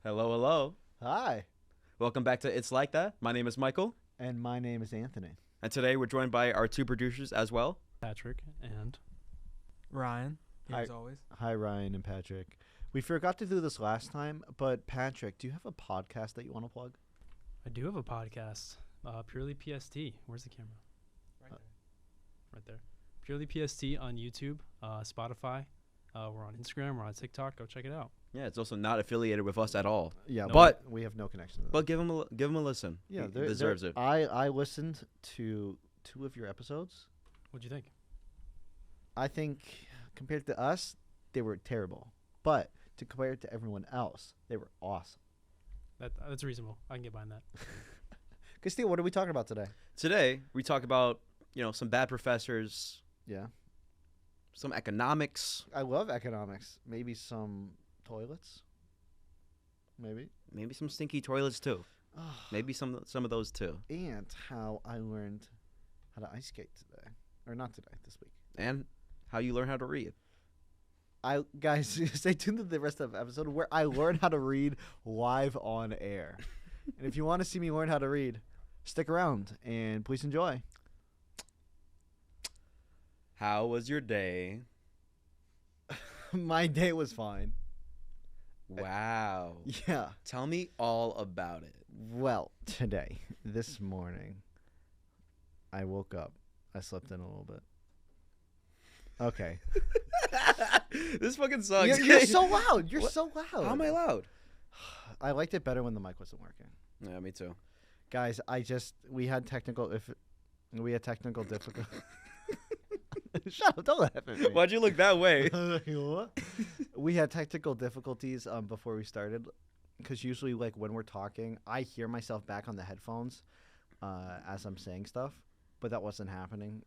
Hello, hello. Hi. Welcome back to It's Like That. My name is Michael, And my name is Anthony. and today we're joined by our two producers as well. Patrick and Ryan, here Hi. as always. Hi, Ryan and Patrick. We forgot to do this last time, but Patrick, do you have a podcast that you want to plug? I do have a podcast, Purely PST. Where's the camera? Right there. Purely PST on YouTube, Spotify. We're on Instagram. We're on TikTok. Go check it out. Yeah, it's also not affiliated with us at all. Yeah, No. But we have no connection to that. but give him a listen. yeah, He there- deserves there- it. I listened to 2 of your episodes. What'd you think? I think compared to us, they were terrible. But to compare it to everyone else, they were awesome. That's reasonable. I can get behind that. Castillo, what are we talking about today? Today we talk about some bad professors, Yeah. some economics, I love economics. Maybe some toilets. Maybe. maybe some stinky toilets too. Maybe some of those too. And how I learned how to ice skate today. Or not today, this week. And how you learn how to read. Guys, stay tuned to the rest of the episode where I learn how to read live on air. And if you want to see me learn how to read, stick around and please enjoy. How was your day? My day was fine. Wow. Yeah. Tell me all about it. Well, today, this morning, I woke up. I slept in a little bit. Okay. This fucking sucks. You're so loud. You're What? so loud. How am I loud? I liked it better when the mic wasn't working. Yeah, me too. Guys, we had technical difficulty. Shut up! Don't laugh at me. Why'd you look that way? We had technical difficulties before we started, because usually, like when we're talking, I hear myself back on the headphones as I'm saying stuff, but that wasn't happening.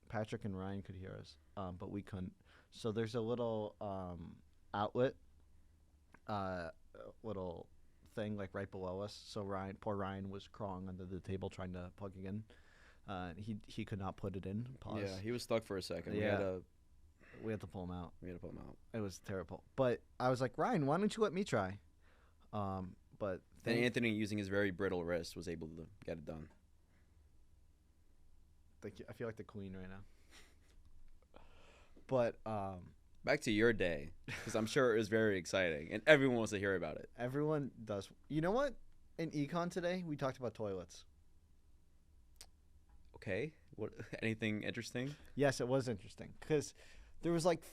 Patrick and Ryan could hear us, but we couldn't. So there's a little outlet, little thing like right below us. So poor Ryan was crawling under the table trying to plug it in. He could not put it in. Pause. Yeah, he was stuck for a second. Yeah. We We had to pull him out. had to pull him out. It was terrible. But I was like, Ryan, why don't you let me try? But Then Anthony, using his very brittle wrist, was able to get it done. I feel like the queen right now. But Back to your day, because I'm sure it was very exciting, and everyone wants to hear about it. everyone does. You know what? In econ today, we talked about toilets. Okay, what? Anything interesting? Yes, it was interesting because there was like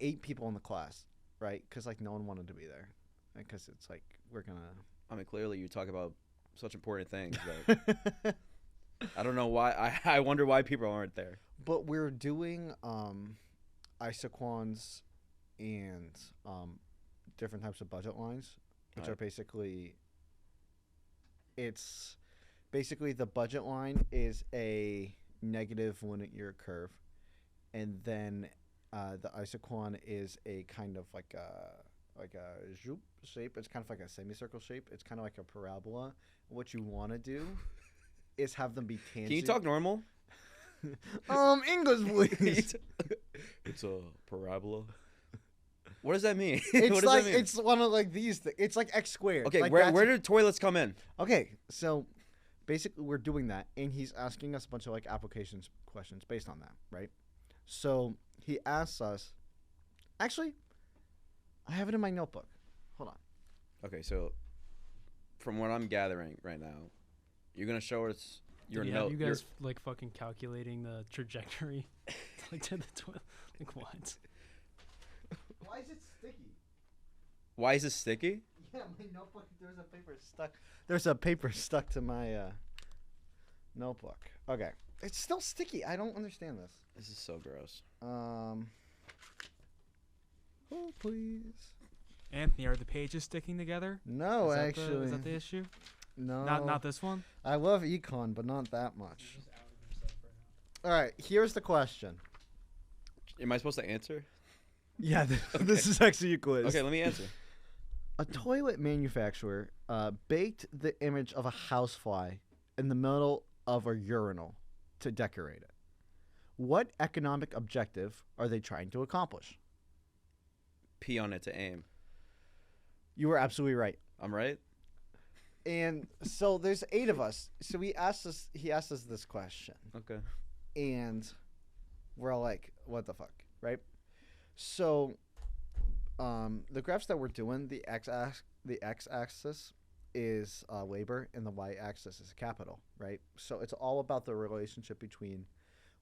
8 people in the class, right? Because like no one wanted to be there, because it's like we're gonna. I mean, clearly you talk about such important things, but I don't know why. I wonder why people aren't there. But we're doing isoquants and different types of budget lines, which Right. are basically. It's basically the budget line is a negative linear curve, and then the isoquant is a kind of like a zoop shape. It's kind of like a semicircle shape. It's kind of like a parabola. What you want to do is have them be tangent. Can you talk normal? English, please. It's a parabola. What does that mean? It's What does like that mean? it's one of like these. It's like x squared. Okay, like where do toilets come in? Okay, so basically we're doing that, and he's asking us a bunch of like applications questions based on that, right? So he asks us. Actually, I have it in my notebook. Hold on. Okay, so from what I'm gathering right now, you're gonna show us your Did note. you guys like fucking calculating the trajectory, like to the toilet? Like what? Why is it sticky? Why is it sticky? Yeah, my notebook. There's a paper stuck. There's a paper stuck to my notebook. Okay, it's still sticky. I don't understand this. This is so gross. Oh please. Anthony, are the pages sticking together? No, is that actually, is that the issue? no. Not this one. I love econ, but not that much. All right, here's the question. Am I supposed to answer? Yeah, this is actually a quiz. Okay, let me answer. A toilet manufacturer baked the image of a housefly in the middle of a urinal to decorate it. What economic objective are they trying to accomplish? Pee on it to aim. You were absolutely right. I'm right. And so there's 8 of us. So he asked us this question. Okay. And we're all like, what the fuck, right? So the graphs that we're doing, the x-axis is labor and the y-axis is capital, right? So it's all about the relationship between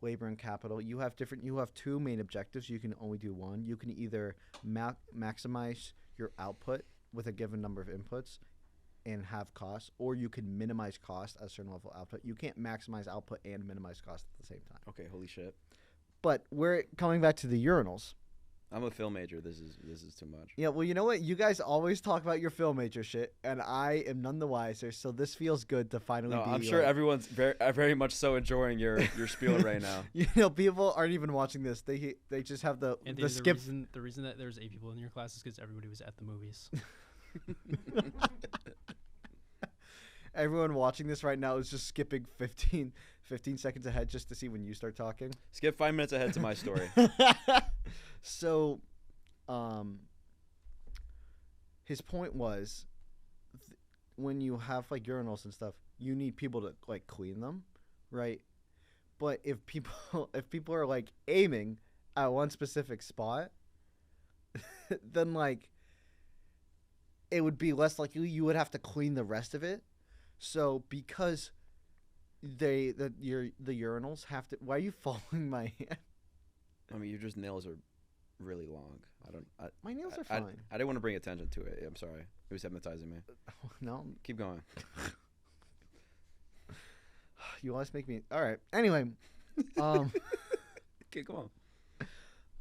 labor and capital. You have 2 main objectives. You can only do one. You can either maximize your output with a given number of inputs and have costs, or you can minimize cost at a certain level of output. You can't maximize output and minimize cost at the same time. Okay. Holy shit. But we're coming back to the urinals. I'm a film major. This is too much. Yeah, well, you know what? You guys always talk about your film major shit, and I am none the wiser. So this feels good to finally No, be. I'm sure everyone's very much so enjoying your spiel right now. You know, people aren't even watching this. They just have the skip. The reason that there's 8 people in your class is because everybody was at the movies. Everyone watching this right now is just skipping 15 seconds ahead just to see when you start talking. Skip 5 minutes ahead to my story. So, his point was, when you have like urinals and stuff, you need people to like clean them, right? But if people are like aiming at one specific spot, then like it would be less likely you would have to clean the rest of it. So because the urinals have to. Why are you following my hand? I mean, your just nails are really long. My nails are fine. I didn't want to bring attention to it. I'm sorry. It was hypnotizing me. No. Keep going. You always make me. All right. Anyway, Okay, come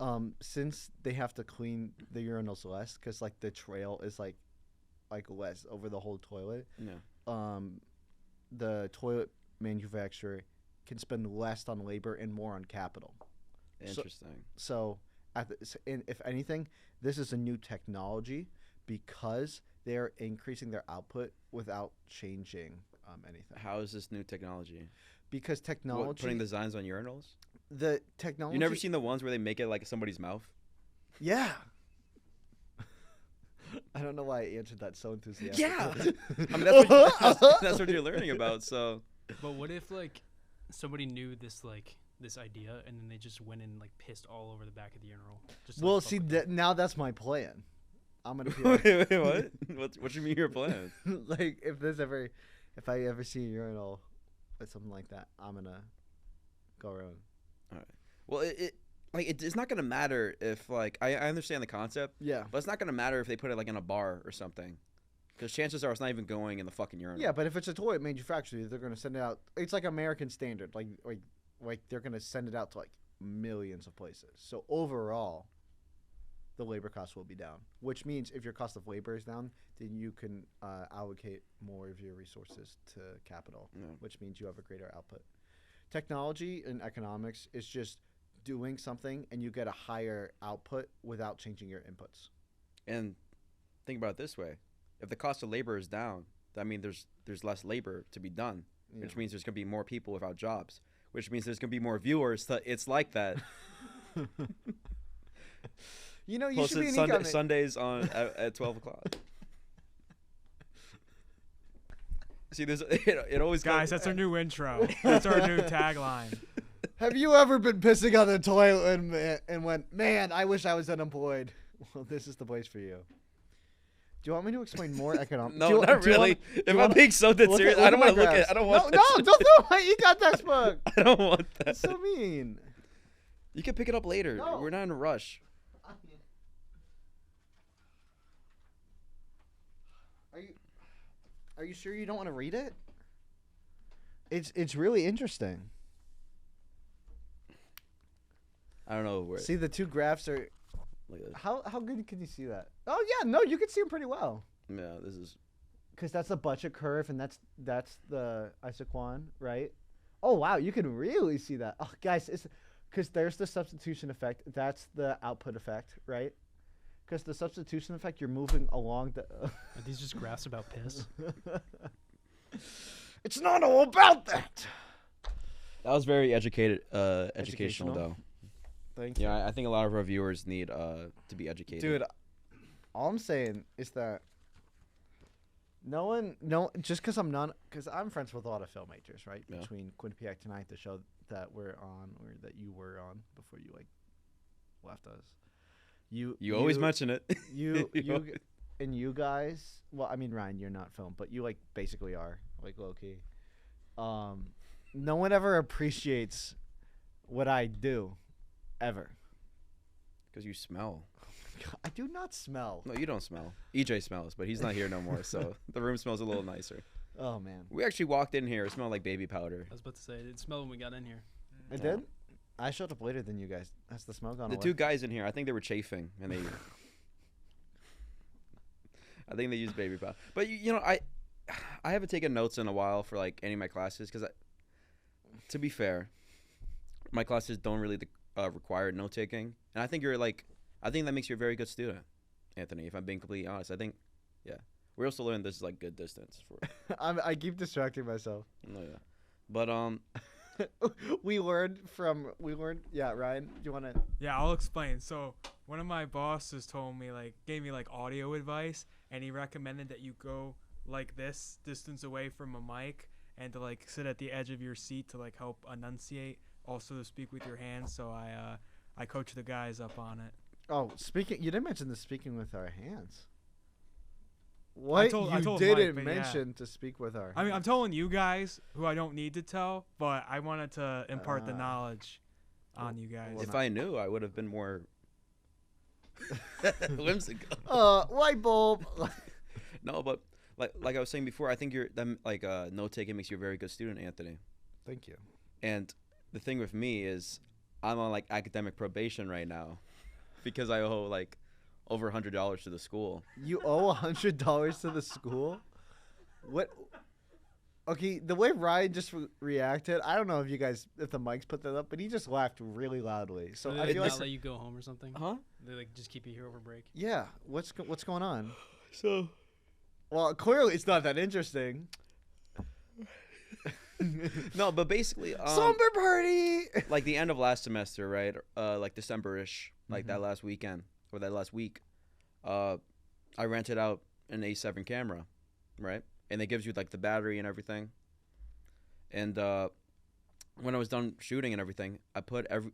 on. Since they have to clean the urinals less, because like the trail is like less over the whole toilet. Yeah. The toilet manufacturer can spend less on labor and more on capital. Interesting. So if anything, this is a new technology because they're increasing their output without changing anything. How is this new technology? Because technology. Putting designs on urinals? The technology. You never seen the ones where they make it like somebody's mouth? Yeah. I don't know why I answered that so enthusiastically. Yeah. I mean, that's what you're learning about. So. But what if like somebody knew this idea and then they just went and like pissed all over the back of the urinal? Just, well, like, see, now that's my plan. I'm gonna be wait, what? What you mean your plan? Like if I ever see a urinal or something like that, I'm gonna go around. All right. Well, it's not gonna matter if like I understand the concept. Yeah. But it's not gonna matter if they put it like in a bar or something, because chances are it's not even going in the fucking urinal. Yeah, but if it's a toilet manufacturer, they're gonna send it out. It's like American standard, like they're gonna send it out to like millions of places. So overall, the labor cost will be down, which means if your cost of labor is down, then you can allocate more of your resources to capital, which means you have a greater output. Technology and economics is just doing something and you get a higher output without changing your inputs. And think about it this way: if the cost of labor is down, that means there's less labor to be done, which means there's gonna be more people without jobs, which means there's gonna be more viewers. It's like that. You know, you Plus should be an Sundays at 12 o'clock. See, there's it always Guys, that's our new intro. That's our new tagline. Have you ever been pissing on the toilet and went, man, I wish I was unemployed? Well, this is the place for you. Do you want me to explain more economics? No, not really. If I'm being so dead serious, I don't want to look at. I don't want. No, don't do my econ textbook. I don't want that. That's so mean. You can pick it up later. No. We're not in a rush. Are you sure you don't want to read it? It's really interesting. I don't know where. See, the two graphs are. Look at this. How good can you see that? Oh yeah, no, you can see them pretty well. Yeah, this is. Because that's the budget curve, and that's the isoquant, right? Oh wow, you can really see that. Oh guys, it's because there's the substitution effect. That's the output effect, right? Because the substitution effect, you're moving along the. Are these just graphs about piss? It's not all about that. That was very educational though. Thank you. Yeah, I think a lot of our viewers need to be educated. Dude, all I'm saying is that Just because because I'm friends with a lot of film majors, right? Yeah. Between Quinnipiac Tonight, the show that we're on, or that you were on before you left us. You always mention it. You and you guys. Well, I mean, Ryan, you're not film, but you basically are low key. No one ever appreciates what I do, ever. Because you smell. I do not smell. No, you don't smell. EJ smells, but he's not here no more, so the room smells a little nicer. Oh man, We actually walked in here. It smelled like baby powder. I was about to say it smelled when we got in here. it did. I showed up later than you guys. Has the smell gone The away? two guys in here, I think they were chafing, and I think they used baby powder. But you know, I haven't taken notes in a while for like any of my classes because, to be fair, my classes don't really require note taking, and I think I think that makes you a very good student, Anthony. If I'm being completely honest, I think, yeah, we're also learning this is like good distance for. I keep distracting myself. No, yeah, but we learned. Yeah, Ryan, do you want to? Yeah, I'll explain. So one of my bosses gave me audio advice, and he recommended that you go like this distance away from a mic and to sit at the edge of your seat to help enunciate, also to speak with your hands. So I coach the guys up on it. Oh, you didn't mention the speaking with our hands. What I told you Mike, didn't but mention to speak with our. I mean, I'm telling you guys who I don't need to tell, but I wanted to impart the knowledge on you guys. if I knew, I would have been more whimsical. Light bulb. No, but like I was saying before, I think note taking makes you a very good student, Anthony. Thank you. And the thing with me is, I'm on academic probation right now, because I owe over $100 to the school. You owe $100 to the school? What? Okay, the way Ryan just reacted, I don't know if the mics put that up, but he just laughed really loudly. So Do I they feel not let you go home or something? Huh? They just keep you here over break. yeah. What's going on? So. Well, clearly it's not that interesting. No, but basically, Slumber party. like the end of last semester, right? December-ish, that last weekend or that last week, I rented out an A7 camera, right? And it gives you the battery and everything. And when I was done shooting and everything, I put I'm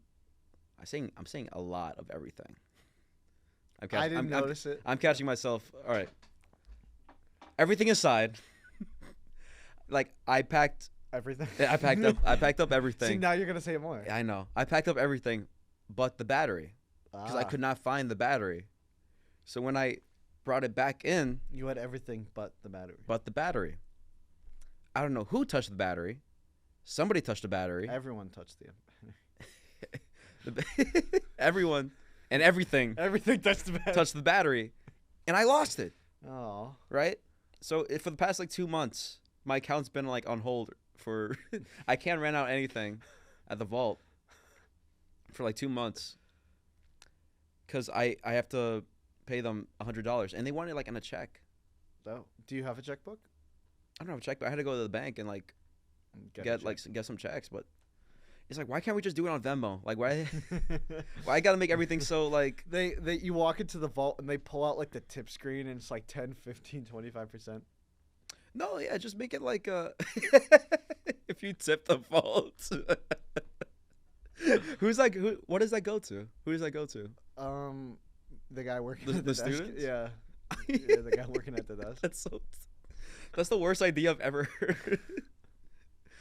saying a lot of everything. I didn't notice it. I'm catching myself. All right. Everything aside, I packed. Everything. I packed up everything. See, now you're gonna say more. I know. I packed up everything, but the battery, because I could not find the battery. So when I brought it back in, You had everything but the battery. I don't know who touched the battery. Somebody touched the battery. Everyone touched Everyone and everything Everything touched the battery. touched the battery, and I lost it. Oh. Right. So for the past 2 months, my account's been on hold for. I can't rent out anything at the vault for 2 months because I have to pay them $100, and they want it on a check. Oh. Do you have a checkbook? I don't have a check, but I had to go to the bank and get some checks. But it's why can't we just do it on Venmo? Why I gotta make everything so They you walk into the vault and they pull out the tip screen and it's 10, 15, 25%. No, yeah, just make it if you tip the vault. What does that go to? Who does that go to? The guy working The at the desk. students? Yeah. Yeah, the guy working at the desk. That's the worst idea I've ever heard.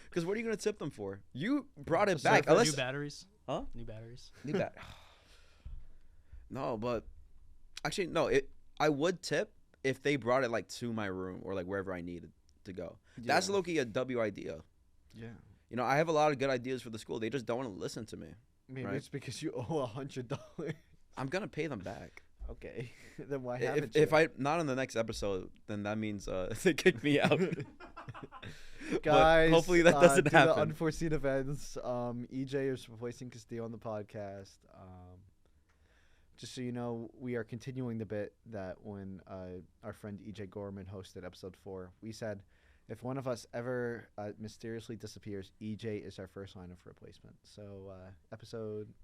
Because what are you gonna tip them for? You brought it back. For new batteries. Huh? New batteries. New bat. No, but actually no. I would tip if they brought it to my room or wherever I needed to go. Yeah. That's low-key a W idea. Yeah. I have a lot of good ideas for the school. They just don't want to listen to me. Maybe Right. it's because you owe $100. I'm gonna pay them back. Okay. Then why haven't If you? I not on the next episode, then that means they kick me out. Guys, hopefully that doesn't due to happen. unforeseen events, EJ is replacing Castillo on the podcast. Just so you know, we are continuing the bit that when our friend EJ Gorman hosted episode 4, we said if one of us ever mysteriously disappears, EJ is our first line of replacement. So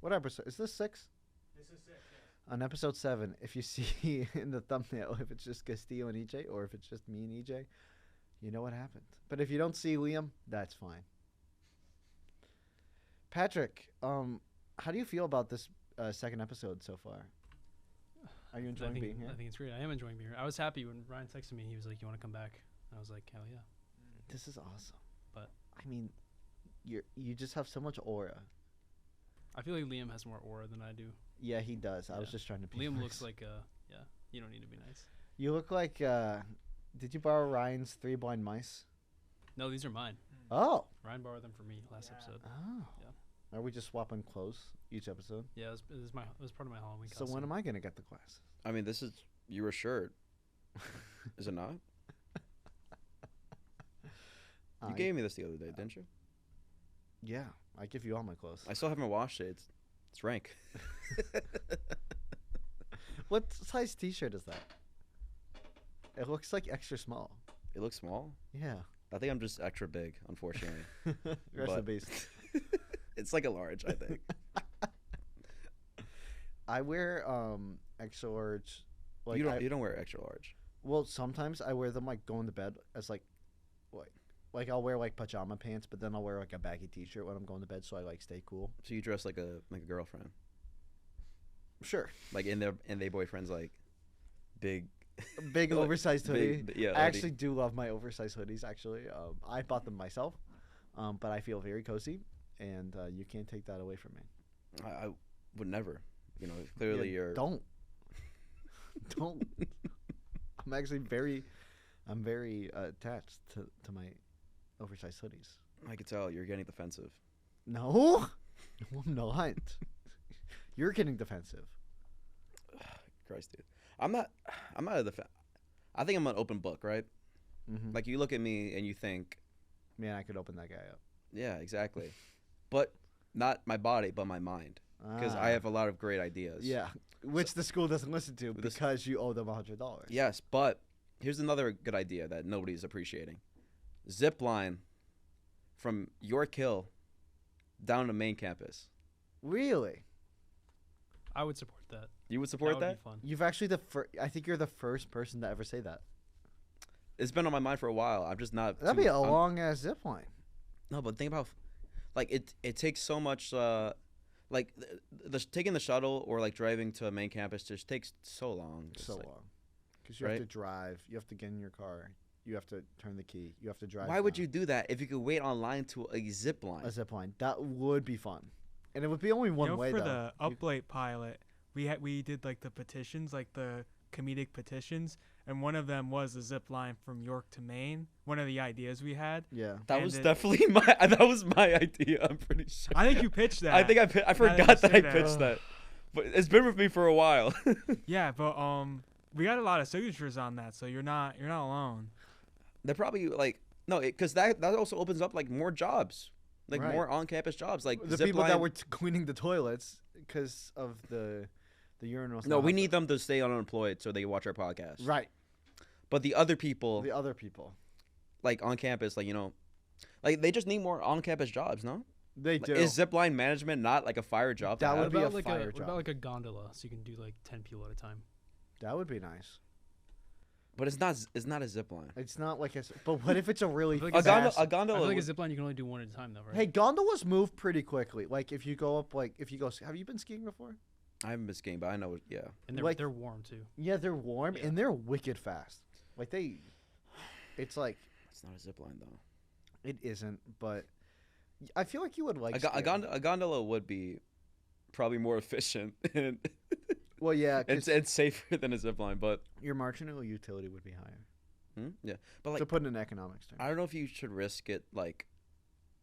what episode is this? 6? This is it. On episode 7, if you see in the thumbnail, if it's just Castillo and EJ, or if it's just me and EJ, you know what happened. But if you don't see Liam, that's fine. Patrick, how do you feel about this second episode so far? Are you enjoying being here? I think it's great. I am enjoying being here. I was happy when Ryan texted me. He was like, "You want to come back?" I was like, "Hell yeah!" This is awesome. But I mean, you just have so much aura. I feel like Liam has more aura than I do. Yeah, he does. I was just trying to be Liam nice. looks like yeah. You don't need to be nice. You look like. Did you borrow Ryan's 3 blind mice? No, these are mine. Oh. Ryan borrowed them from me last episode. Oh. Yeah. Are we just swapping clothes each episode? Yeah, it was part of my Halloween So costume. when am I gonna get the glasses? I mean, this is your shirt. Is it not? You gave me this the other day, didn't you? Yeah, I give you all my clothes. I still haven't washed it. It's rank. What size T-shirt is that? It looks like extra small. It looks small. Yeah. I think I'm just extra big, unfortunately. Rest in peace. It's like a large, I think. I wear extra large. Like you don't wear extra large. Well, sometimes I wear them like going to bed as like I'll wear like pajama pants, but then I'll wear like a baggy T-shirt when I'm going to bed, so I like stay cool. So you dress like a girlfriend. Sure. Like in their boyfriend's like big Big oversized hoodie. Yeah. I actually do love my oversized hoodies. Actually, I bought them myself, but I feel very cozy, and you can't take that away from me. I would never. You know, clearly you're. Don't. I'm actually very attached to my oversized hoodies. I could tell you're getting defensive. No, I'm not. You're getting defensive. Christ, dude. I'm not a defense. I think I'm an open book, right? Mm-hmm. Like you look at me and you think, man, I could open that guy up. yeah, exactly. But not my body, but my mind, because I have a lot of great ideas. Yeah, which the school doesn't listen to because you owe them $100. Yes, but here's another good idea that nobody's appreciating: zip line from York Hill down to main campus. Really? I would support that. You would support That that? would be fun. You've actually I think you're the first person to ever say that. It's been on my mind for a while. I'm just not. That'd be a long ass zip line. No, but think about, like it takes so much. Like taking the shuttle or like driving to a main campus just takes so long. It's So like, long. Because you have to drive. You have to get in your car. You have to turn the key. You have to drive. Why would you do that if you could wait online to a zip line? A zip line. That would be fun. And it would be only one way, for though. the Up Late pilot, we did like the petitions, like the comedic petitions, and one of them was a zip line from York to Maine. One of the ideas we had. Yeah. That was definitely my idea. I'm pretty sure. I think you pitched that. I think I forgot that I pitched that, but it's been with me for a while. Yeah, but we got a lot of signatures on that, so you're not alone. They're probably like no, because that also opens up like more jobs, like Right. more on-campus jobs, like The zip people line. that were cleaning the toilets because of the urinals. No, we need them to stay unemployed so they can watch our podcast. Right. But the other people, The other people. like on campus, like like they just need more on-campus jobs. No, They do. Is zipline management not like a fire job? That to would have? be a What about fire what job. about like a gondola, so you can do like 10 people at a time? That would be nice. But it's not a zip line. It's not like but what if it's a really I feel A like fast... gondola. A I gondola. feel like a would- zip line you can only do one at a time, though, right? Hey, gondolas move pretty quickly. Like if you go up, have you been skiing before? I haven't been skiing, but I know. Yeah. And like- they're warm too. Yeah, they're warm Yeah. and they're wicked fast. Like it's like It's not a zip line though. it isn't, but I feel like you would like A gondola would be probably more efficient and Well, yeah, it's safer than a zip line, but your marginal utility would be higher. yeah. But To like put in an economics term. I don't know if you should risk it. Like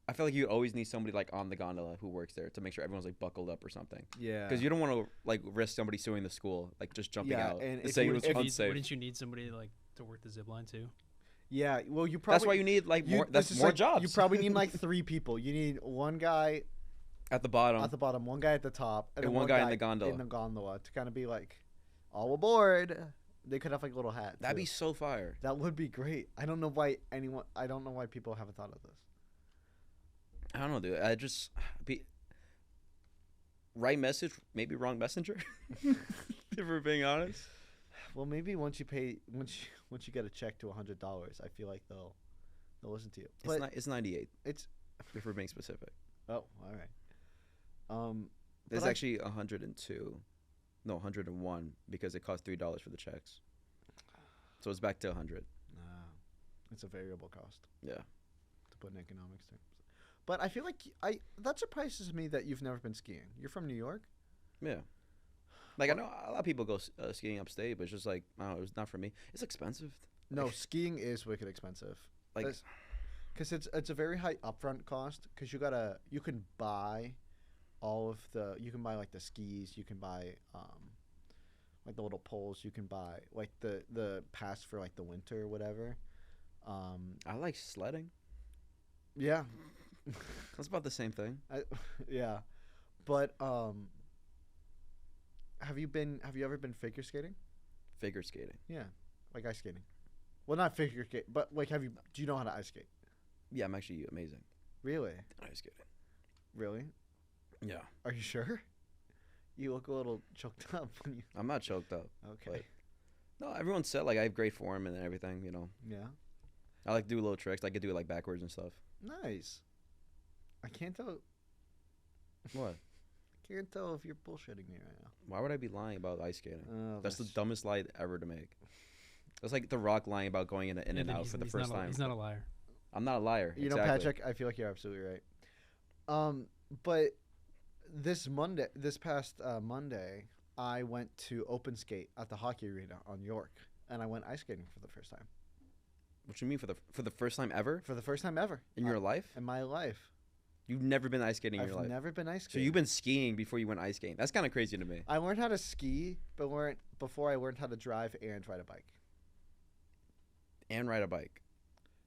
I feel like you always need somebody like on the gondola who works there to make sure everyone's like buckled up or something. Yeah. Because you don't want to like risk somebody suing the school, like just jumping Yeah, out and and if saying you- it was if you- unsafe. Wouldn't you need somebody like to work the zip line too? Yeah, well, you probably That's why you need like more. it's That's just more like, jobs. You probably need like 3 people. You need one guy at the bottom. at the bottom, one guy at the top, And then one guy in the gondola. In the gondola to kind of be like, all aboard. They could have like a little hat. That'd too. be so fire. That would be great. I don't know why people haven't thought of this. I don't know, dude. I just right message, maybe wrong messenger. If we're being honest. Well, maybe once you get a check to $100, I feel like they'll listen to you. But It's 98. it's If we're being specific. oh, all right. There's But I- actually 102. No, 101 because it cost $3 for the checks. So it's back to 100. It's a variable cost Yeah. to put in economics terms. But I feel like that surprises me that you've never been skiing. You're from New York? Yeah. Like, I know a lot of people go skiing upstate, but it's just like, I don't know, it's not for me. It's expensive. No, Like- skiing is wicked expensive. Like, Because it's a very high upfront cost. Because you can buy you can buy like the skis, you can buy like the little poles, you can buy like the pass for like the winter or whatever. I like sledding. Yeah, That's about the same thing. yeah, but have you ever been figure skating? Figure skating. Yeah, like ice skating. Well, not figure skate, but like do you know how to ice skate? Yeah, I'm actually amazing Really? at ice skating. Really? Yeah. Are you sure? You look a little choked up when you. I'm not choked up. Okay. No, everyone said, like, I have great form and everything, you know. Yeah. I like to do little tricks. I could do it, like, backwards and stuff. Nice. I can't tell. What? Can't tell if you're bullshitting me right now. Why would I be lying about ice skating? Oh, That's the dumbest lie ever to make. That's like The Rock lying about going in and out for the first time. He's not a liar. I'm not a liar. You know, exactly. Patrick, I feel like you're absolutely right. But this past Monday, I went to open skate at the hockey arena on York, and I went ice skating for the first time. What you mean for the first time ever For the first time ever in your life? in my life. You've never been ice skating in your I've life. never been ice So skating. you've been skiing before you went ice skating. That's kind of crazy to me. I learned how to ski, but before I learned how to drive and ride a bike. And ride a bike.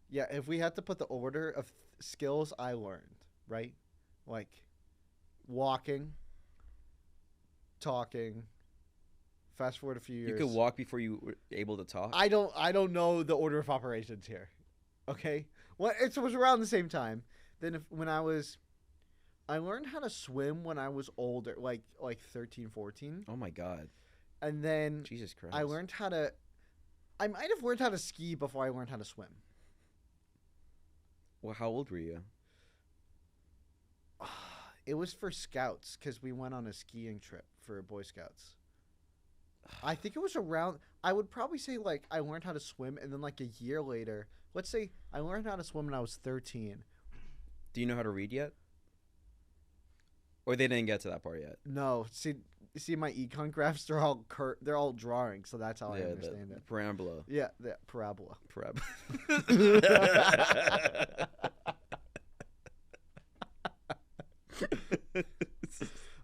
Yeah, if we had to put the order of skills I learned, right? Like walking, talking, fast forward a few years. You could walk before you were able to talk. I don't know the order of operations here. Okay? Well, it was around the same time. Then I learned how to swim when I was older, like 13, 14. Oh my God. And then Jesus Christ. I might have learned how to ski before I learned how to swim. Well, how old were you? It was for scouts because we went on a skiing trip for Boy Scouts. I think it was around. I would probably say like I learned how to swim, and then like a year later, let's say I learned how to swim when I was 13. Do you know how to read yet? Or they didn't get to that part yet? No, see my econ graphs. They're all drawings, so that's how I understand it. Parabola. Yeah, the parabola.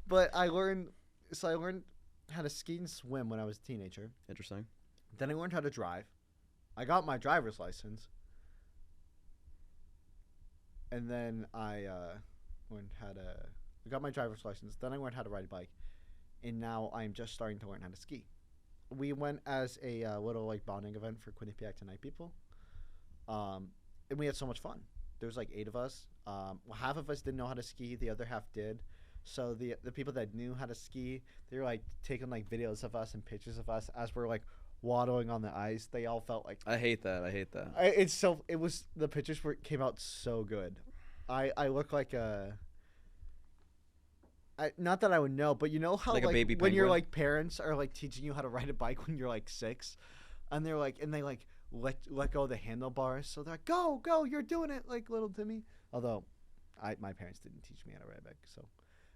But I learned how to ski and swim when I was a teenager. Interesting. Then I learned how to drive. I got my driver's license. And then I got my driver's license. Then I learned how to ride a bike. And now I'm just starting to learn how to ski. We went as a little like bonding event for Quinnipiac Tonight people. And we had so much fun. There was like 8 of us. Half of us didn't know how to ski. The other half did. So the people that knew how to ski, they were like taking like videos of us and pictures of us as we're like waddling on the ice. They all felt like I hate that. the pictures came out so good. I look like not that I would know, but you know how Like a baby when your penguin? like parents are like teaching you how to ride a bike when you're like 6, and they let go of the handlebars, so they're like, go, you're doing it, like little Timmy. Although, my parents didn't teach me how to ride a bike, so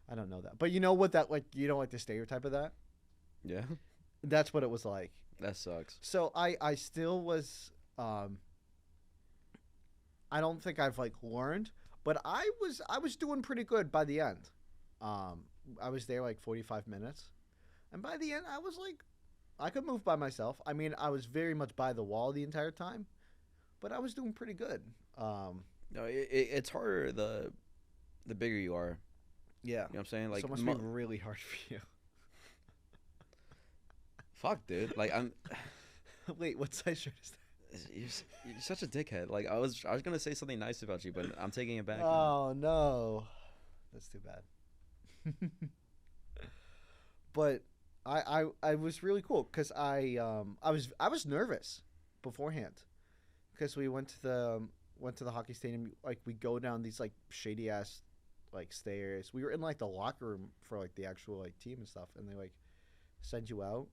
I don't know that. But you know what that like? You don't like the stereotype of that? Yeah. That's what it was like. That sucks. So I still was I don't think I've like learned, but I was doing pretty good by the end. I was there like 45 minutes, and by the end I was like I could move by myself. I mean, I was very much by the wall the entire time, but I was doing pretty good. No, it's harder the bigger you are. Yeah. You know what I'm saying? Like, so it must be really hard for you. fuck, dude. Like, I'm. Wait, what size shirt is that? You're such a dickhead. Like, I was gonna say something nice about you, but I'm taking it back. Now. Oh no, that's too bad. But I was really cool because I was nervous beforehand because we went to the hockey stadium. Like we go down these like shady ass like stairs. We were in like the locker room for like the actual like team and stuff, and they like send you out.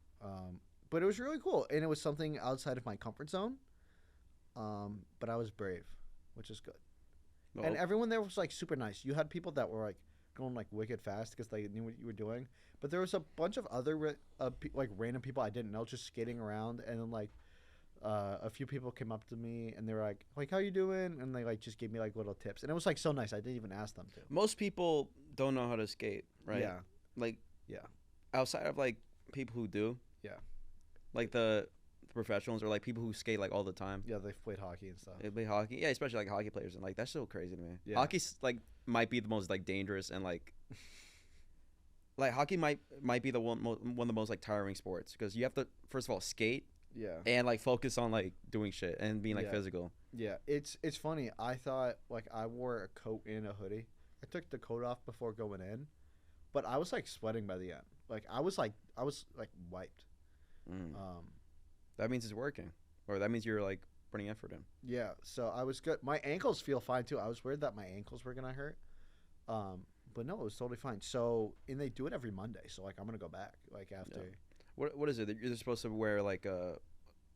But it was really cool, and it was something outside of my comfort zone. But I was brave, which is good. Well, And everyone there was like super nice. You had people that were like going like wicked fast because they knew what you were doing. But there was a bunch of other like random people I didn't know just skating around, and then like a few people came up to me and they were like how you doing, and they like just gave me like little tips, and it was like so nice. I didn't even ask them to. most people don't know how to skate, right? Yeah. Like, Yeah. outside of like people who do, Yeah. like the professionals or like people who skate like all the time. Yeah, they've played hockey and stuff. They play hockey, yeah, especially like hockey players, and like that's so crazy to me. Yeah. Hockey's like might be the most like dangerous and like hockey might be the one of the most like tiring sports because you have to first of all skate Yeah. and like focus on like doing shit and being like Yeah. physical. Yeah, it's funny. I thought like I wore a coat and a hoodie. I took the coat off before going in, but I was like sweating by the end. Like I was wiped. Mm. Um, That means it's working, or that means you're like putting effort in. yeah, so I was good. My ankles feel fine too. I was worried that my ankles were gonna hurt, but no, it was totally fine. So and they do it every Monday. So like I'm gonna go back like after. Yeah. What is it? You're supposed to wear like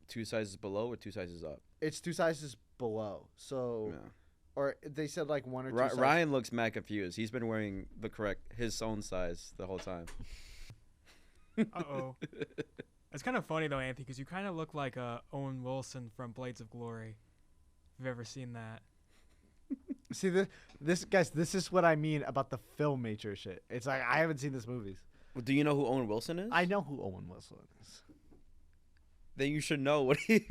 2 sizes below or 2 sizes up. It's 2 sizes below. So Yeah. or they said like 1 or 2. sizes. Ryan looks mad confused. He's been wearing his own size the whole time. Uh-oh. It's kind of funny though, Anthony, because you kind of look like Owen Wilson from Blades of Glory. If you've ever seen that. See this guys, this is what I mean about the film nature shit. It's like I haven't seen this movies. Well, do you know who Owen Wilson is? I know who Owen Wilson is. Then you should know what he.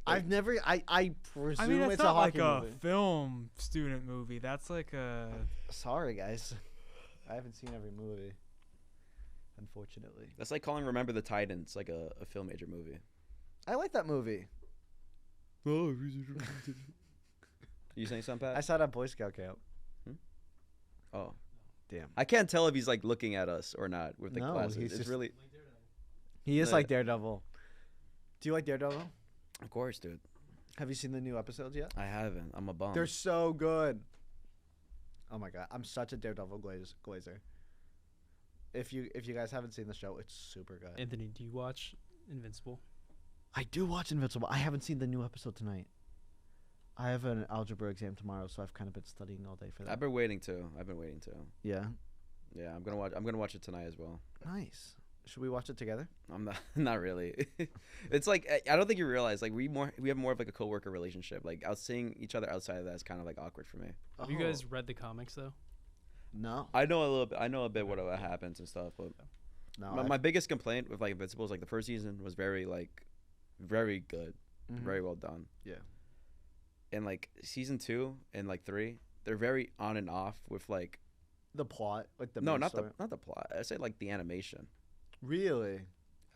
I've never. I presume I mean, it's it's a not like hockey a movie. film student movie. That's like a. Sorry, guys. I haven't seen every movie. Unfortunately, That's like calling Remember the Titans like a film major movie. I like that movie. You saying something, I Pat? saw that Boy Scout camp. Oh, Damn. I can't tell if he's like looking at us or not with the No, glasses. he's It's just- really, He is Yeah. like Daredevil. Do you like Daredevil? of course, dude. Have you seen the new episodes yet? I haven't. I'm a bum. They're so good. Oh my god, I'm such a Daredevil glazer. If you guys haven't seen the show, it's super good. Anthony, do you watch Invincible? I do watch Invincible. I haven't seen the new episode tonight. I have an algebra exam tomorrow, so I've kind of been studying all day for that. I've been waiting to. Yeah. Yeah, I'm gonna watch it tonight as well. Nice. Should we watch it together? I'm not not really. It's like I don't think you realize like we have more of like a coworker relationship. Like seeing each other outside of that is kind of like awkward for me. Have you guys read the comics though? No. I know a little bit. I know a bit what happens and stuff. But No. my biggest complaint with like Invincible is like the first season was very good, very well done. Yeah. And like season 2 and like 3, they're very on and off with like The plot, like the no, main not story. the plot. I say like the animation. Really?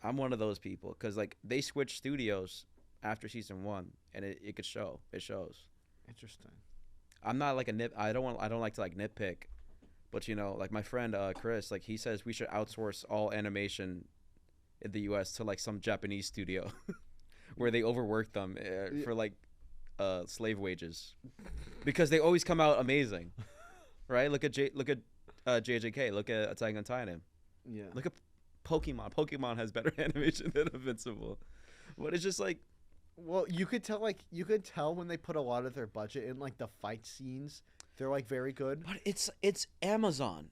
I'm one of those people because like they switched studios after season 1, and it could show. It shows. Interesting. I'm not like a nit. I don't like to like nitpick, but you know, like my friend Chris, like he says we should outsource all animation in the U.S. to like some Japanese studio, where they overwork them for like slave wages, because they always come out amazing, right? Look at JJK. Look at Attack on Titan. Yeah. Look at Pokemon. Pokemon has better animation than Invincible, but it's just like. Well, you could tell when they put a lot of their budget in like the fight scenes. They're like very good. But it's Amazon.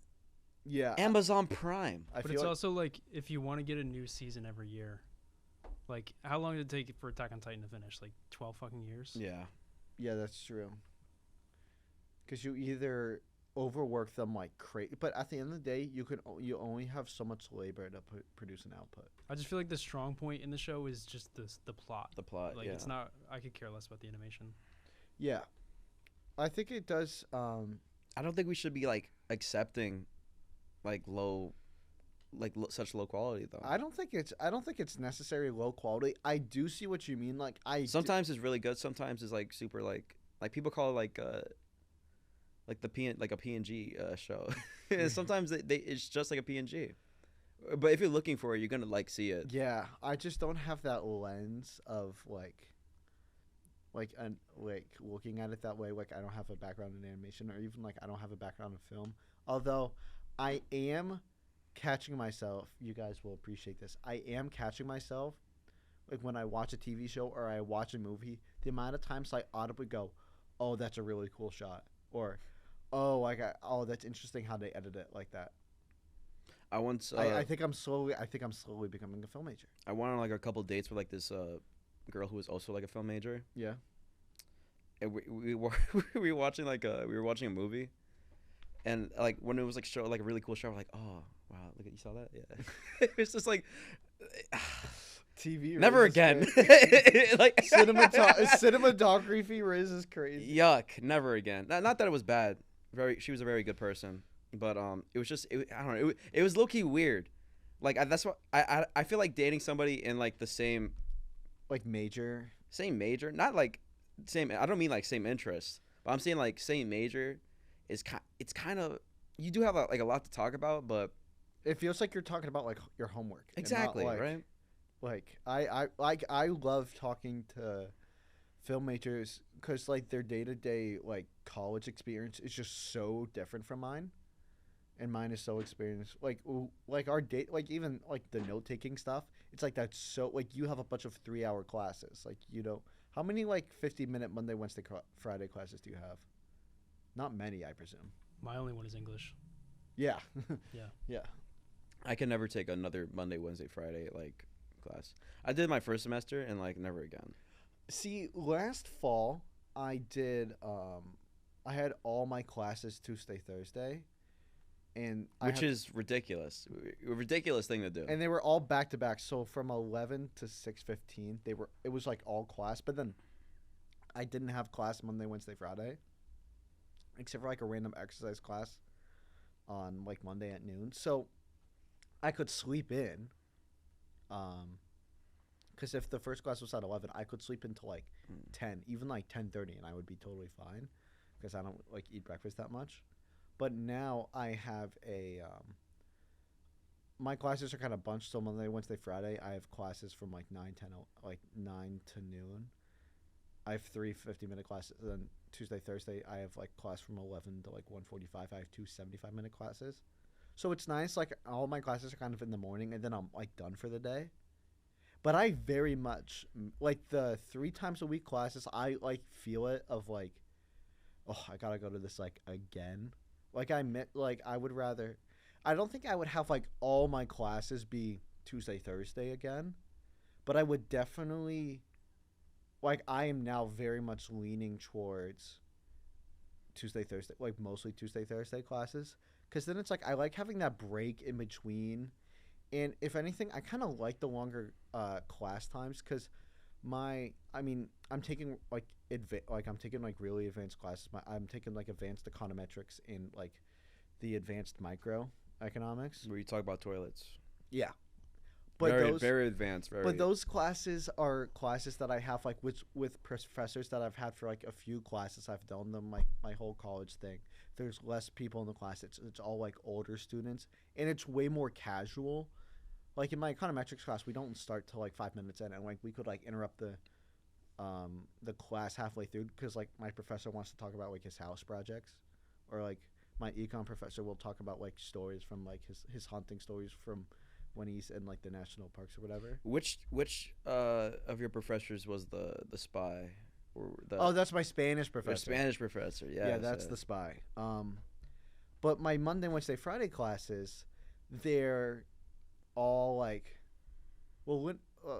Yeah. Amazon Prime. I But feel it's like, also like if you want to get a new season every year, like how long did it take for Attack on Titan to finish? Like 12 fucking years. Yeah. yeah, that's true. Because you either overwork them like crazy, but at the end of the day, you only have so much labor to produce an output. I just feel like the strong point in the show is just the plot. The plot. Like yeah. it's not. I could care less about the animation. Yeah, I think it does. I don't think we should be like accepting, like such low quality though. I don't think it's necessarily low quality. I do see what you mean. Like Sometimes it's really good. Sometimes it's like super like people call it like a PNG show. And sometimes it's just like a PNG, But if you're looking for it, you're gonna like see it. Yeah, I just don't have that lens of like looking at it that way. Like I don't have a background in animation, or even like I don't have a background in film. Although I am catching myself. You guys will appreciate this. I am catching myself, like when I watch a TV show or I watch a movie, the amount of times I audibly go, "Oh, that's a really cool shot," or "Oh, oh, that's interesting how they edit it like that." I once. I think I'm slowly becoming a film major. I went on like a couple dates with like this girl who was also like a film major. Yeah. And we were we were watching a movie, and like when it was like a really cool show, we're like, oh wow, look at you saw that, yeah. It's just like TV. never again. Like cinematography is crazy. Yuck, never again. Not that it was bad. She was a very good person, but it was just I don't know. It was low key weird. Like that's what I feel like dating somebody in like the same major, not like same. I don't mean like same interests, but I'm saying like same major is it's kind of, you do have a lot to talk about, but it feels like you're talking about like your homework. Exactly, like, right? Like I love talking to film majors because like their day-to-day like college experience is just so different from mine, and mine is so experienced. Like our date, like even like the note-taking stuff, it's like that's so like you have a bunch of 3-hour classes. Like how many like 50-minute Monday, Wednesday, Friday classes do you have? Not many, I presume. My only one is English. Yeah. Yeah. I can never take another Monday, Wednesday, Friday like class. I did my first semester and like never again. See, last fall I did I had all my classes Tuesday, Thursday, and which is ridiculous. A ridiculous thing to do. And they were all back to back, so from 11 to 6:15, it was like all class, but then I didn't have class Monday, Wednesday, Friday, except for like a random exercise class on like Monday at noon. So I could sleep in. Because if the first class was at 11, I could sleep until like 10, even like 10:30, and I would be totally fine because I don't like eat breakfast that much. But now I have my classes are kind of bunched. So Monday, Wednesday, Friday, I have classes from like 9 to noon. I have 3 50-minute classes. Then Tuesday, Thursday, I have like class from 11 to like 1:45. I have 2 75-minute classes. So it's nice. Like all my classes are kind of in the morning, and then I'm like done for the day. But I very much like the 3 times a week classes. I like feel it of like, oh, I gotta go to this like again. Like I would rather. I don't think I would have like all my classes be Tuesday, Thursday again, but I would definitely. Like I am now very much leaning towards Tuesday, Thursday, like mostly Tuesday, Thursday classes, because then it's like I like having that break in between. And if anything, I kind of like the longer class times because I'm taking like really advanced classes. I'm taking like advanced econometrics and like the advanced microeconomics. Where you talk about toilets. Yeah, but very advanced. But those classes are classes that I have like with professors that I've had for like a few classes. I've done them like my whole college thing. There's less people in the class. It's all like older students, and it's way more casual. Like in my econometrics class, we don't start till like 5 minutes in, and like we could like interrupt the class halfway through because like my professor wants to talk about like his house projects, or like my econ professor will talk about like stories from like his hunting stories from when he's in like the national parks or whatever. Which of your professors was the spy? Oh, that's my Spanish professor. Your Spanish professor, yeah. Yeah, that's the spy. But my Monday, Wednesday, Friday classes, they're all like, well,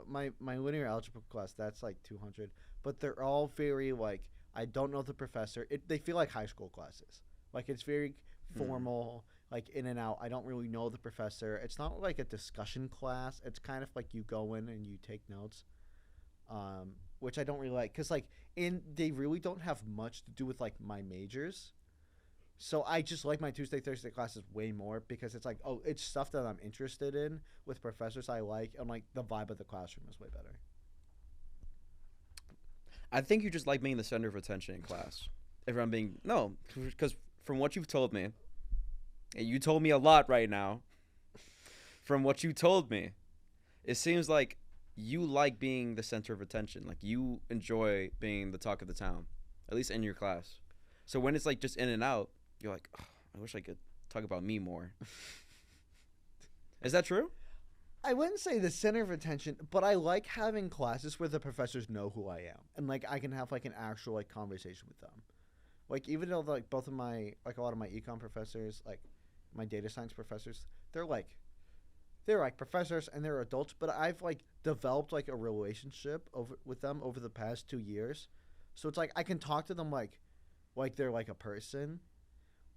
my linear algebra class, that's like 200, but they're all very like, I don't know the professor. They feel like high school classes. Like it's very formal, like in and out. I don't really know the professor. It's not like a discussion class. It's kind of like you go in and you take notes, which I don't really like because like they really don't have much to do with like my majors. So I just like my Tuesday, Thursday classes way more because it's like, oh, it's stuff that I'm interested in with professors I like, and like the vibe of the classroom is way better. I think you just like being the center of attention in class. Because from what you've told me, and you told me a lot right now, from what you told me, it seems like you like being the center of attention. Like you enjoy being the talk of the town, at least in your class. So when it's like just in and out, you're like, oh, I wish I could talk about me more. Is that true? I wouldn't say the center of attention, but I like having classes where the professors know who I am, and like I can have like an actual like conversation with them. Like even though like both of my like a lot of my econ professors, like my data science professors, they're like professors and they're adults, but I've like developed like a relationship with them over the past 2 years. So it's like I can talk to them like they're like a person,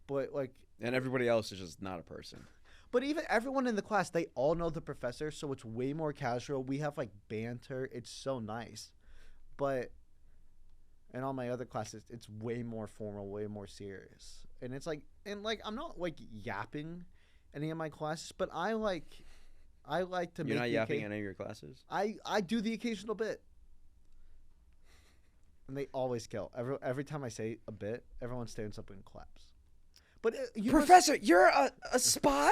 but like And everybody else is just not a person. But even everyone in the class, they all know the professor, so it's way more casual. We have like banter. It's so nice. But in all my other classes, it's way more formal, way more serious. And it's like, I'm not like yapping any of my classes, but I like to make You're not yapping in any of your classes? I do the occasional bit. And they always kill. Every time I say a bit, everyone stands up and claps. But Professor, you're a spy?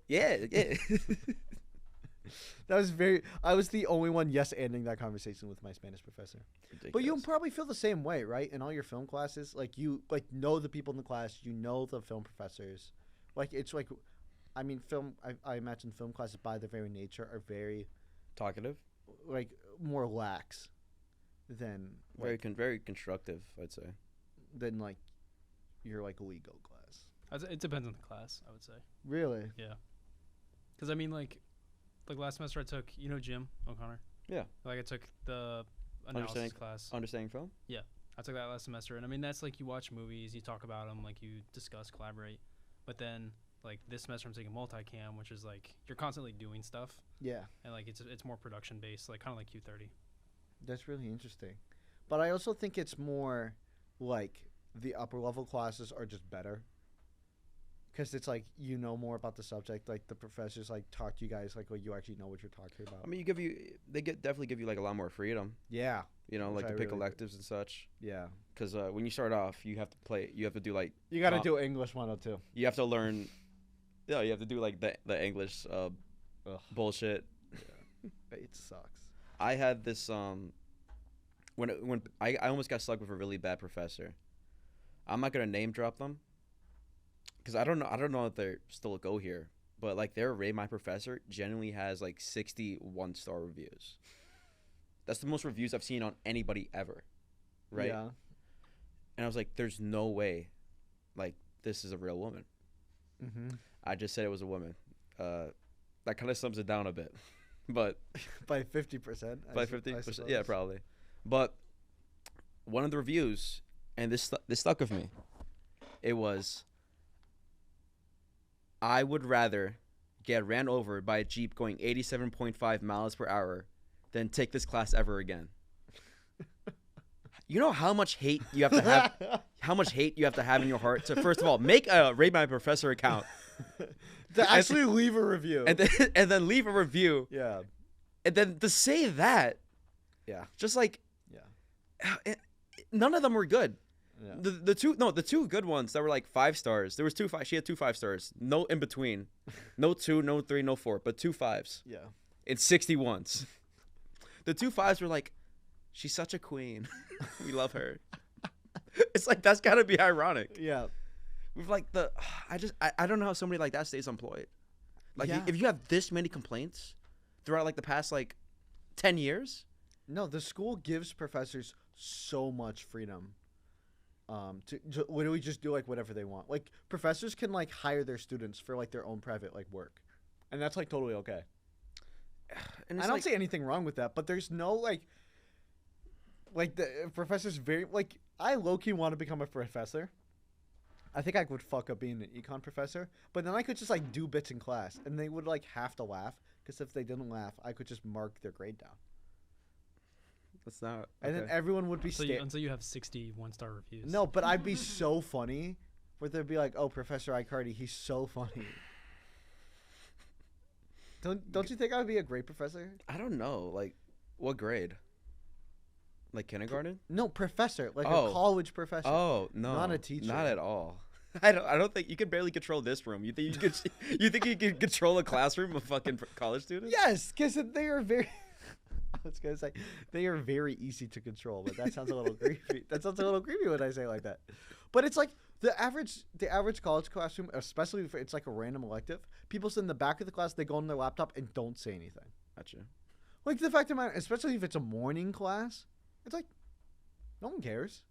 Yeah. That was I was the only one yes-anding that conversation with my Spanish professor. Ridiculous. But you probably feel the same way, right? In all your film classes, like you like know the people in the class, you know the film professors. Like it's like, I mean, I imagine film classes by their very nature are very talkative, like more lax than very constructive, I'd say. Than like your like legal class. It depends on the class, I would say. Really? Yeah. Because I mean, like last semester I took, Jim O'Connor. Yeah. Like I took the analysis class. Understanding film? Yeah. I took that last semester, and I mean that's like you watch movies, you talk about them, like you discuss, collaborate. But then like this semester I'm taking multicam, which is like you're constantly doing stuff. Yeah. And like it's more production based, like kind of like Q30. That's really interesting. But I also think it's more like the upper level classes are just better. Because it's like you know more about the subject. Like the professors like talk to you guys like you actually know what you're talking about. I mean, they definitely give you like a lot more freedom. Yeah. Like to pick electives and such. Yeah. Because when you start off, you have to do like you got to do English 102. You have to learn. Yeah, you have to do like the English bullshit. Yeah. It sucks. I had this when I almost got stuck with a really bad professor. I'm not gonna name drop them because I don't know if they're still a go here, but like their Rate My Professor genuinely has like 60 1-star reviews. That's the most reviews I've seen on anybody ever, right? Yeah. And I was like, there's no way, like this is a real woman. Mm-hmm. I just said it was a woman. That kind of sums it down a bit, but by 50%. By 50%, yeah, probably. But one of the reviews, and this stuck with me. It was, I would rather get ran over by a Jeep going 87.5 miles per hour than take this class ever again. You know how much hate you have to have? How much hate you have to have in your heart to, first of all, make a Rate My Professor account. To actually leave a review. And then leave a review. Yeah. And then to say that. Yeah. Just like. Yeah. None of them were good. Yeah. The two good ones that were like 5 stars. There was 2 5. She had 2 5 stars. No in between. No 2, no 3, no 4, but 2 5s. Yeah. And 61s. The 2 5s were like, she's such a queen. We love her. It's like that's gotta be ironic. Yeah. With like I don't know how somebody like that stays employed. Like Yeah. if you have this many complaints throughout like the past like 10 years. No, the school gives professors so much freedom to literally just do like whatever they want. Like professors can like hire their students for like their own private like work, and that's like totally okay. And I don't see anything wrong with that, but there's no like the professors very like I low-key want to become a professor. I think I would fuck up being an econ professor, but then I could just like do bits in class and they would like have to laugh, because if they didn't laugh I could just mark their grade down. That's not. Okay. And then everyone would be until you have 60 1-star reviews. No, but I'd be so funny where they'd be like, "Oh, Professor Aicardi, he's so funny." Don't you think I would be a great professor? I don't know. Like, what grade? Like kindergarten? No, professor, like a college professor. Oh no, not a teacher. Not at all. I don't think you can barely control this room. You think you think you can control a classroom of fucking college students? Yes, because they are very. I was gonna say they are very easy to control, but that sounds a little creepy. That sounds a little creepy when I say it like that. But it's like the average college classroom, especially if it's like a random elective. People sit in the back of the class, they go on their laptop and don't say anything. Gotcha. Like the fact of the matter, especially if it's a morning class, it's like no one cares.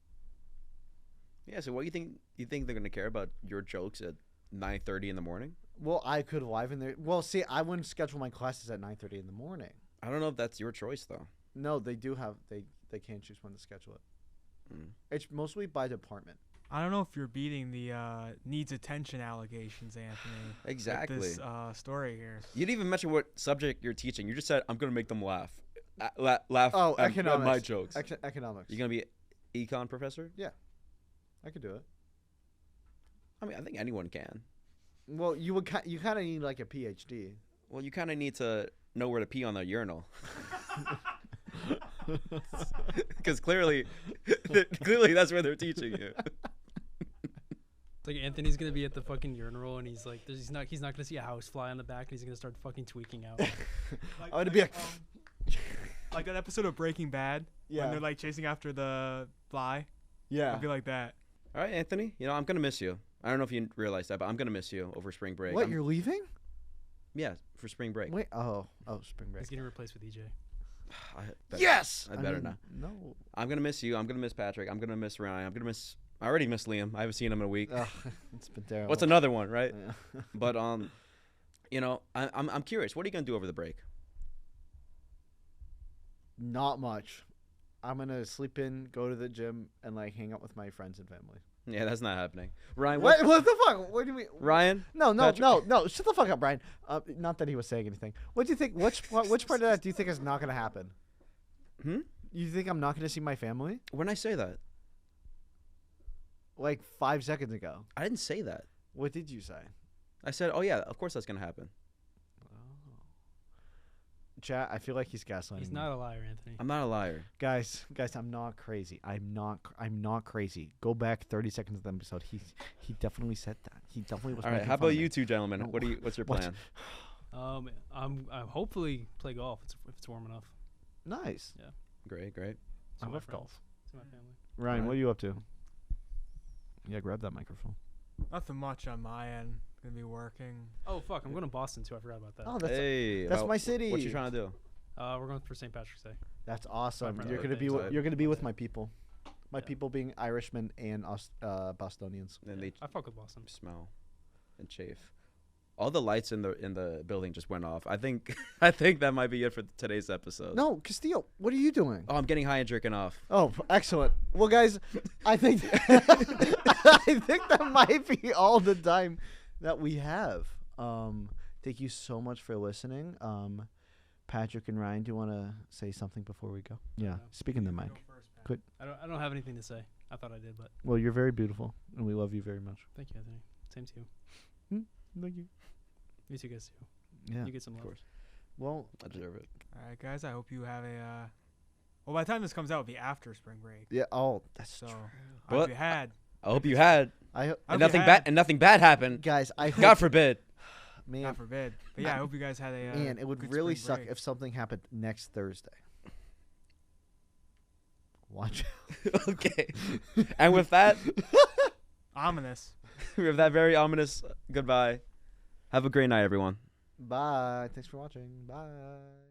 Yeah. So what do you think? You think they're gonna care about your jokes at 9:30 in the morning? Well, I could live in there. Well, see, I wouldn't schedule my classes at 9:30 in the morning. I don't know if that's your choice though. No, they do have they can choose when to schedule it. Mm. It's mostly by department. I don't know if you're beating the needs attention allegations, Anthony. Exactly. With this story here. You didn't even mention what subject you're teaching. You just said I'm gonna make them laugh. Laugh. Oh, at economics. my jokes. Economics. You're gonna be econ professor? I could do it. I mean, I think anyone can. Well, you kind of need like a PhD. Well, you kind of need to know where to pee on the urinal. Because clearly that's where they're teaching you. It's like Anthony's gonna be at the fucking urinal and he's like, he's not gonna see a house fly on the back and he's gonna start fucking tweaking out. Like, I would be like that episode of Breaking Bad Yeah. when they're like chasing after the fly. Yeah. I'd be like that. All right, Anthony. You know I'm gonna miss you. I don't know if you realize that, but I'm gonna miss you over spring break. What, you're leaving? Yeah, for spring break. Wait. Oh, spring break. He's getting replaced with EJ. Yes. I better not. No. I'm gonna miss you. I'm gonna miss Patrick. I'm gonna miss Ryan. I already miss Liam. I haven't seen him in a week. Ugh, it's been terrible. What's another one, right? Yeah. But you know, I'm curious. What are you gonna do over the break? Not much. I'm gonna sleep in, go to the gym, and like hang out with my friends and family. Yeah, that's not happening. Ryan, What the fuck? What do you mean? Ryan? No. Patrick- Shut the fuck up, Brian. Not that he was saying anything. What do you think? Which part of that do you think is not gonna happen? You think I'm not gonna see my family? When I say that, Like 5 seconds ago. I didn't say that. What did you say? I said, oh yeah, of course that's gonna happen. Chat, I feel like he's gaslighting He's me. not a liar, Anthony. I'm not a liar. Guys, I'm not crazy. I'm not crazy. Go back 30 seconds of the episode. He definitely said that. He definitely was. All right, making how fun about of me. you two gentlemen? No. What's your What? plan? I'm hopefully play golf if it's warm enough. Nice. Great. I See my love friends, golf. See my family. Ryan, Right. what are you up to? Yeah, grab that microphone. Nothing much on my end. Gonna be working. Oh fuck, I'm going to Boston too. I forgot about that. Oh, That's my city. What you trying to do? We're going for St. Patrick's Day. That's awesome. friend's You're gonna birthday, be so- you're gonna be with my people. My Yeah. people being Irishmen and Bostonians. And Yeah, they I fuck with Boston. smell and chafe. All the lights in the building just went off. I think that might be it for today's episode. No, Castillo, what are you doing? Oh, I'm getting high and jerking off. Oh, excellent. Well, guys, I think I think that might be all the time that we have. Thank you so much for listening. Patrick and Ryan, do you want to say something before we go? Yeah, No. speak in the mic. Good. I don't have anything to say. I thought I did, but Well, you're very beautiful, and we love you very much. thank you, Anthony. Same to you. Thank you. You two guys too. Yeah. You get some Of love. course, Well, I deserve it. All right, guys. I hope you have a. Well, by the time this comes out, it'll be after spring break. yeah. Oh, that's So true. I What? hope you had. I hope you had I hope, I hope you had. nothing bad happened. guys. I hope, God forbid. man, God forbid. But yeah, I hope you guys had a. man, it would good really spring suck break. if something happened next Thursday. Watch out. Okay. And with that, Ominous. with that very ominous goodbye, have a great night, everyone. Bye. Thanks for watching. Bye.